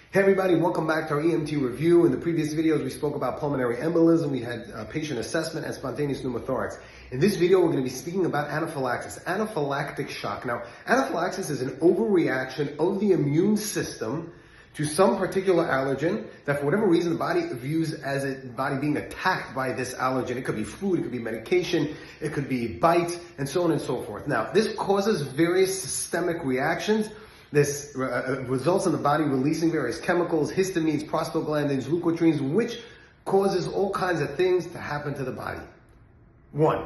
Hey everybody, welcome back to our EMT review. In the previous videos, we spoke about pulmonary embolism, we had patient assessment and spontaneous pneumothorax. In this video, we're going to be speaking about anaphylaxis, anaphylactic shock. Now, anaphylaxis is an overreaction of the immune system to some particular allergen that for whatever reason the body views as a body being attacked by this allergen. It could be food, it could be medication, it could be bite, and so on and so forth. Now, this causes various systemic reactions. This results in the body releasing various chemicals, histamines, prostaglandins, leukotrienes, which causes all kinds of things to happen to the body. 1,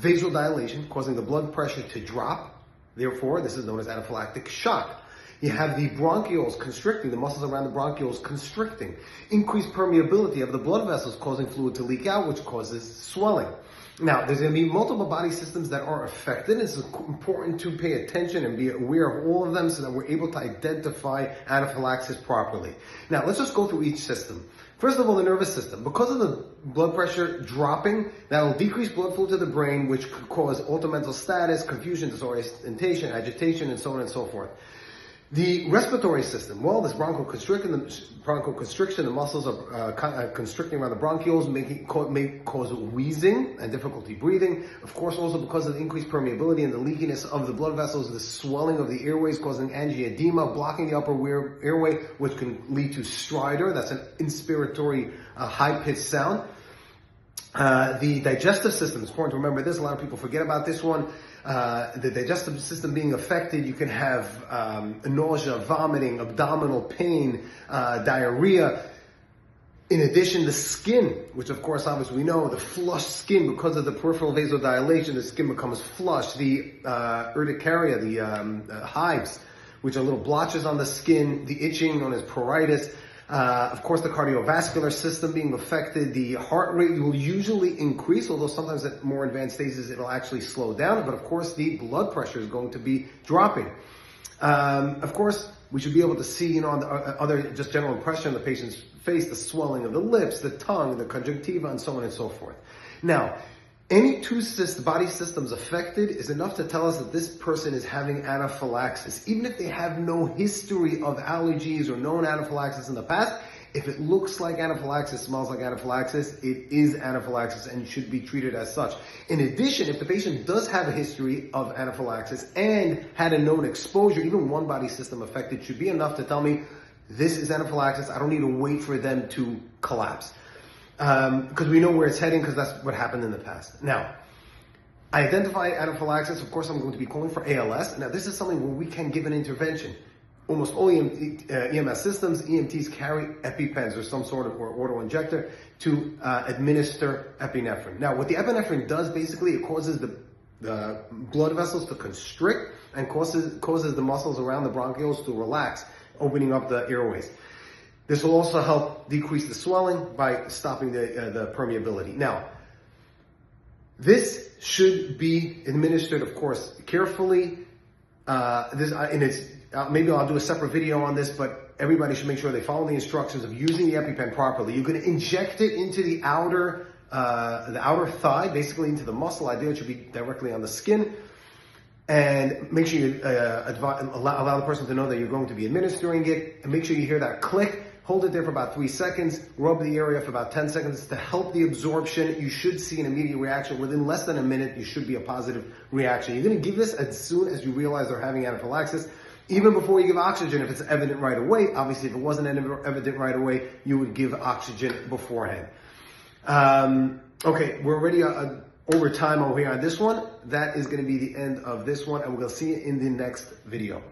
vasodilation, causing the blood pressure to drop. Therefore, this is known as anaphylactic shock. You have the bronchioles constricting, the muscles around the bronchioles constricting. Increased permeability of the blood vessels causing fluid to leak out, which causes swelling. Now, there's going to be multiple body systems that are affected. It's important to pay attention and be aware of all of them so that we're able to identify anaphylaxis properly. Now, let's just go through each system. First of all, the nervous system. Because of the blood pressure dropping, that will decrease blood flow to the brain, which could cause altered mental status, confusion, disorientation, agitation, and so on and so forth. The respiratory system, well, this bronchoconstriction, the muscles are constricting around the bronchioles, may cause wheezing and difficulty breathing. Of course, also because of the increased permeability and the leakiness of the blood vessels, the swelling of the airways causing angioedema, blocking the upper airway, which can lead to stridor. That's an inspiratory high-pitched sound. The digestive system, it's important to remember this. A lot of people forget about this one. The digestive system being affected, you can have nausea, vomiting, abdominal pain, diarrhea. In addition, the skin, which of course, obviously we know, the flushed skin, because of the peripheral vasodilation, the skin becomes flushed. The urticaria, the hives, which are little blotches on the skin, the itching known as pruritus. Of course, the cardiovascular system being affected, the heart rate will usually increase, although sometimes at more advanced stages it'll actually slow down. But of course, the blood pressure is going to be dropping. Of course, we should be able to see, on the other just general impression of the patient's face, the swelling of the lips, the tongue, the conjunctiva, and so on and so forth. Now, any two body systems affected is enough to tell us that this person is having anaphylaxis. Even if they have no history of allergies or known anaphylaxis in the past, if it looks like anaphylaxis, smells like anaphylaxis, it is anaphylaxis and should be treated as such. In addition, if the patient does have a history of anaphylaxis and had a known exposure, even one body system affected should be enough to tell me this is anaphylaxis. I don't need to wait for them to collapse. Because we know where it's heading, because that's what happened in the past. Now, I identify anaphylaxis. Of course, I'm going to be calling for ALS. Now, this is something where we can give an intervention. Almost all EMS systems, EMTs carry EpiPens or some sort of auto-injector to administer epinephrine. Now, what the epinephrine does, basically, it causes the blood vessels to constrict and causes the muscles around the bronchioles to relax, opening up the airways. This will also help decrease the swelling by stopping the permeability. Now, this should be administered, of course, carefully. Maybe I'll do a separate video on this, but everybody should make sure they follow the instructions of using the EpiPen properly. You're going to inject it into the outer thigh, basically into the muscle. Ideally, it should be directly on the skin. And make sure you allow the person to know that you're going to be administering it. And make sure you hear that click. Hold it there for about 3 seconds. Rub the area for about 10 seconds to help the absorption. You should see an immediate reaction. Within less than a minute, you should be a positive reaction. You're going to give this as soon as you realize they're having anaphylaxis. Even before you give oxygen, if it's evident right away. Obviously, if it wasn't evident right away, you would give oxygen beforehand. Okay, we're already over time over here on this one. That is going to be the end of this one, and we'll see you in the next video.